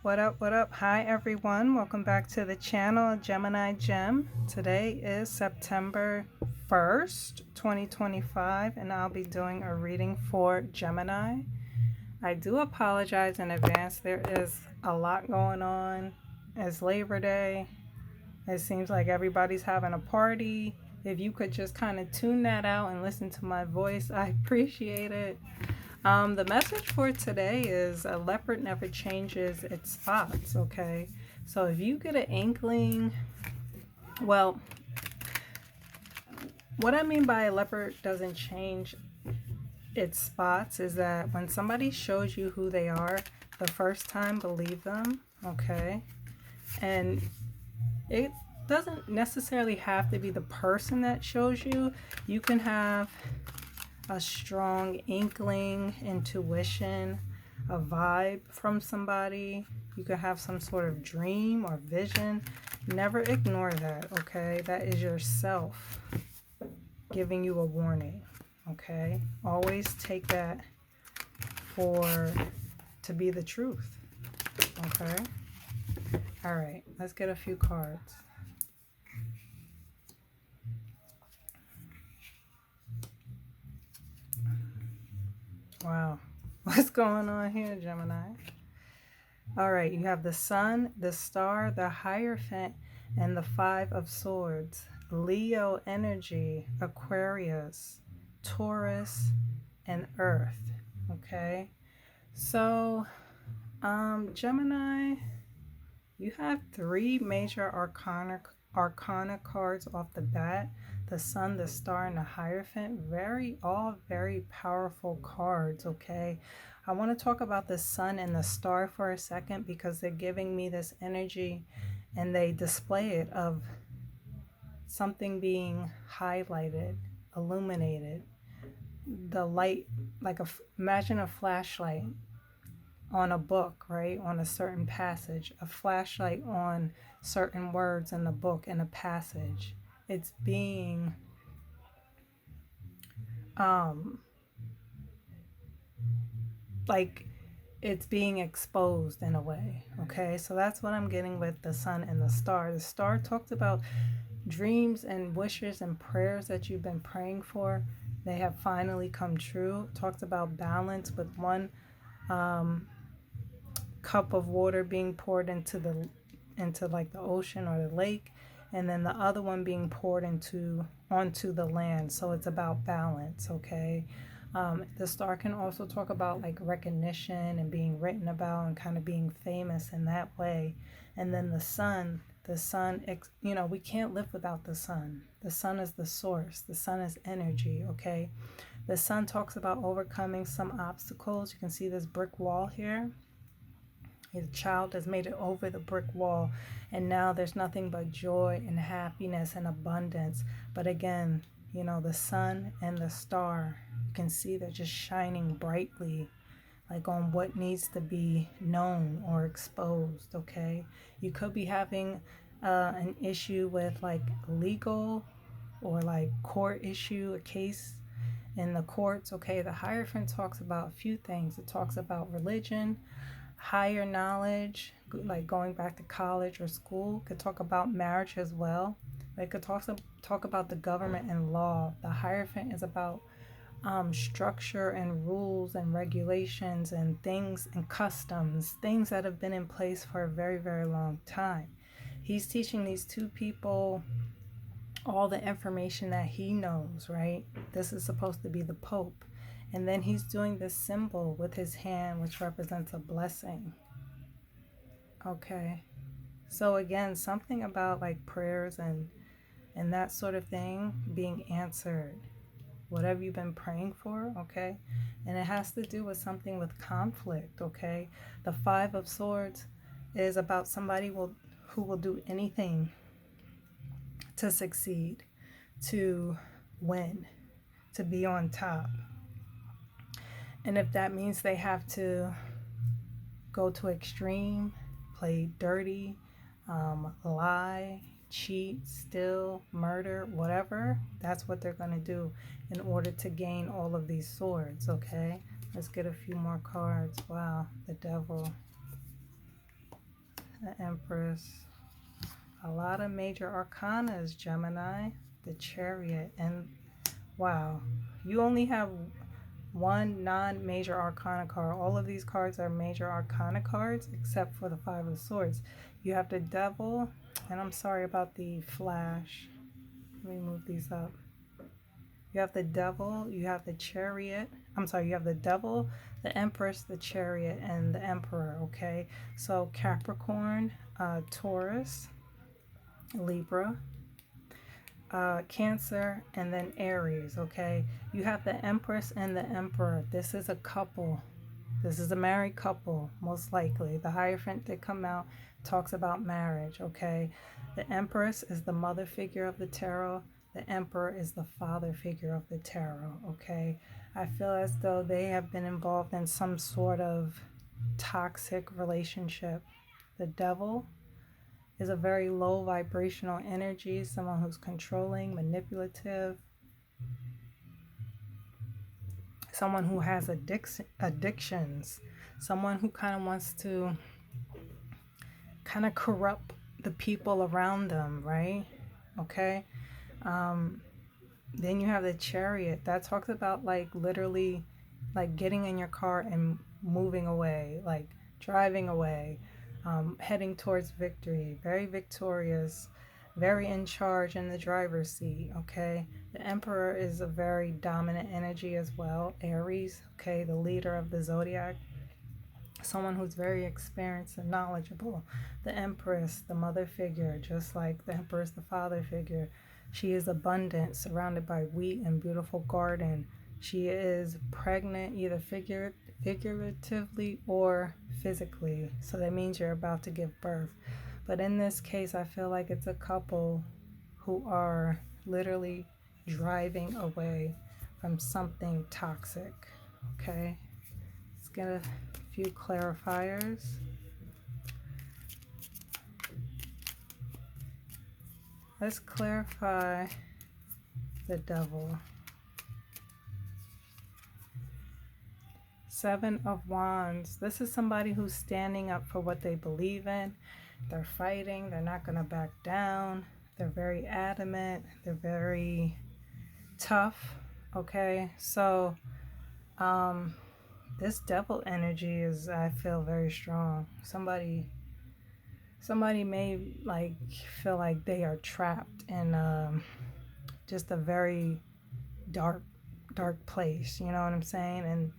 What up, what up? Hi, everyone. Welcome back to the channel, Gemini Gem. Today is September 1st, 2025, and I'll be doing a reading for Gemini. I do apologize in advance. There is a lot going on. It's Labor Day. It seems like everybody's having a party. If you could just kind of tune that out and listen to my voice, I appreciate it. The message for today is a leopard never changes its spots, okay? So if you get an inkling, well, what I mean by a leopard doesn't change its spots is that when somebody shows you who they are the first time, believe them, okay? And it doesn't necessarily have to be the person that shows you. You can have a strong inkling, intuition, a vibe from somebody. You could have some sort of dream or vision. Never ignore that, okay? That is yourself giving you a warning, okay? Always take that to be the truth, okay? All right, let's get a few cards. Wow, what's going on here, Gemini? All right, you have the Sun, the Star, the Hierophant, and the Five of Swords. Leo energy, Aquarius, Taurus, and Earth. Okay, so Gemini, you have three major arcana cards off the bat: the Sun, the Star, and the Hierophant. All very powerful cards, okay? I want to talk about the Sun and the Star for a second because they're giving me this energy and they display it of something being highlighted, illuminated. The light, like imagine a flashlight on a book, right? On a certain passage, a flashlight on certain words in the book, in a passage. It's being like it's being exposed in a way, okay? So that's what I'm getting with the Sun and the Star. The Star talks about dreams and wishes and prayers that you've been praying for. They have finally come true. It talks about balance with one cup of water being poured into like the ocean or the lake, and then the other one being poured onto the land. So it's about balance, okay? The Star can also talk about like recognition and being written about and kind of being famous in that way. And then the Sun, we can't live without the Sun. The Sun is the source. The Sun is energy, okay? The Sun talks about overcoming some obstacles. You can see this brick wall here. His child has made it over the brick wall, and now there's nothing but joy and happiness and abundance. But again, the Sun and the Star, you can see they're just shining brightly, like on what needs to be known or exposed, okay? You could be having an issue with like legal or like court issue, a case in the courts, okay? The Hierophant talks about a few things. It talks about religion, higher knowledge, like going back to college or school. Could talk about marriage as well. It could talk about the government and law. The Hierophant is about structure and rules and regulations and things and customs, things that have been in place for a very, very long time. He's teaching these two people all the information that he knows, right? This is supposed to be the Pope. And then he's doing this symbol with his hand, which represents a blessing. Okay. So again, something about like prayers and that sort of thing being answered. Whatever you've been praying for, okay? And it has to do with something with conflict, okay? The Five of Swords is about somebody who will do anything to succeed, to win, to be on top. And if that means they have to go to extreme, play dirty, lie, cheat, steal, murder, whatever, that's what they're going to do in order to gain all of these swords, okay? Let's get a few more cards. Wow, the Devil. the Empress. A lot of major arcanas, Gemini. The Chariot. And wow, you only have one non-major arcana card. All of these cards are major arcana cards except for the Five of Swords. You have the Devil, and I'm sorry about the flash. Let me move these up. You have the Devil, you have the Chariot. I'm sorry, you have the Devil, the Empress, the Chariot, and the Emperor, okay? So Capricorn, Taurus, Libra, Cancer, and then Aries, okay? You have the Empress and the Emperor. This is a couple. This is a married couple, most likely. The Hierophant that come out talks about marriage, okay? The Empress is the mother figure of the tarot. The Emperor is the father figure of the tarot, okay? I feel as though they have been involved in some sort of toxic relationship. The Devil is a very low vibrational energy, someone who's controlling, manipulative, someone who has addictions, someone who kind of wants to kind of corrupt the people around them, right? Okay. Then you have the Chariot that talks about like literally like getting in your car and moving away, like driving away, heading towards victory, very victorious, very in charge in the driver's seat, okay? The Emperor is a very dominant energy as well. Aries, okay, the leader of the zodiac, someone who's very experienced and knowledgeable. The Empress, the mother figure, just like the Emperor is the father figure. She is abundant, surrounded by wheat and beautiful garden. She is pregnant, either figuratively or physically. So that means you're about to give birth. But in this case, I feel like it's a couple who are literally driving away from something toxic. Okay? Let's get a few clarifiers. Let's clarify the Devil. Seven of Wands. This is somebody who's standing up for what they believe in. They're fighting. They're not going to back down. They're very adamant. They're very tough. Okay, so this Devil energy is, I feel, very strong. Somebody may like feel like they are trapped in just a very dark place, you know what I'm saying?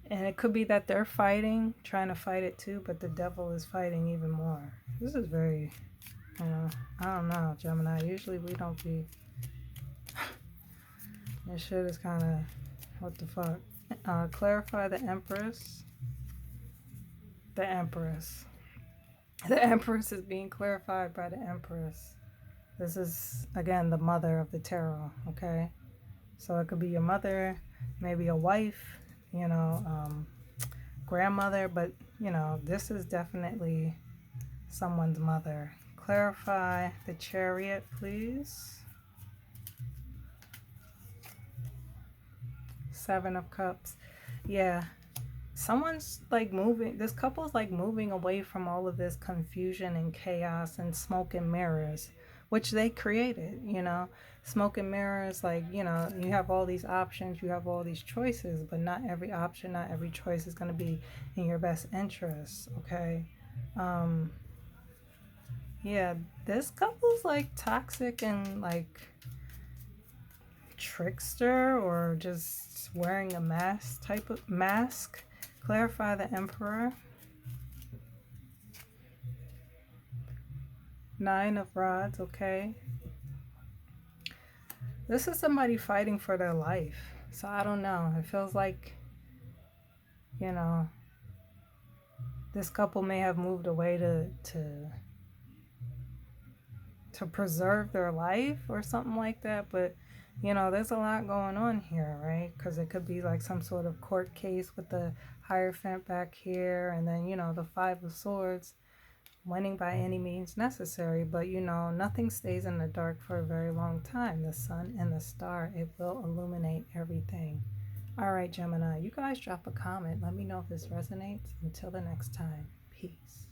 And it could be that they're trying to fight it too, but the Devil is fighting even more. This is very, I don't know, Gemini. Usually we don't be. This shit is kind of, what the fuck? Clarify the Empress. The Empress. The Empress is being clarified by the Empress. This is, again, the mother of the tarot, okay? So it could be your mother, maybe a wife, grandmother, but, this is definitely someone's mother. Clarify the Chariot, please. Seven of Cups. Yeah. Someone's like moving, this couple's like moving away from all of this confusion and chaos and smoke and mirrors, which they created, Smoke and mirrors, like, you have all these options, you have all these choices, but not every option, not every choice is going to be in your best interest, okay? Yeah, this couple's like toxic and like trickster or just wearing a type of mask. Clarify the Emperor. Nine of Rods, okay. This is somebody fighting for their life. So I don't know. It feels like, this couple may have moved away to preserve their life or something like that. But, there's a lot going on here, right? Because it could be like some sort of court case with the Hierophant back here. And then, the Five of Swords. Winning by any means necessary, but nothing stays in the dark for a very long time. The sun and the star, it will illuminate everything. All right, Gemini, you guys drop a comment. Let me know if this resonates. Until the next time, peace.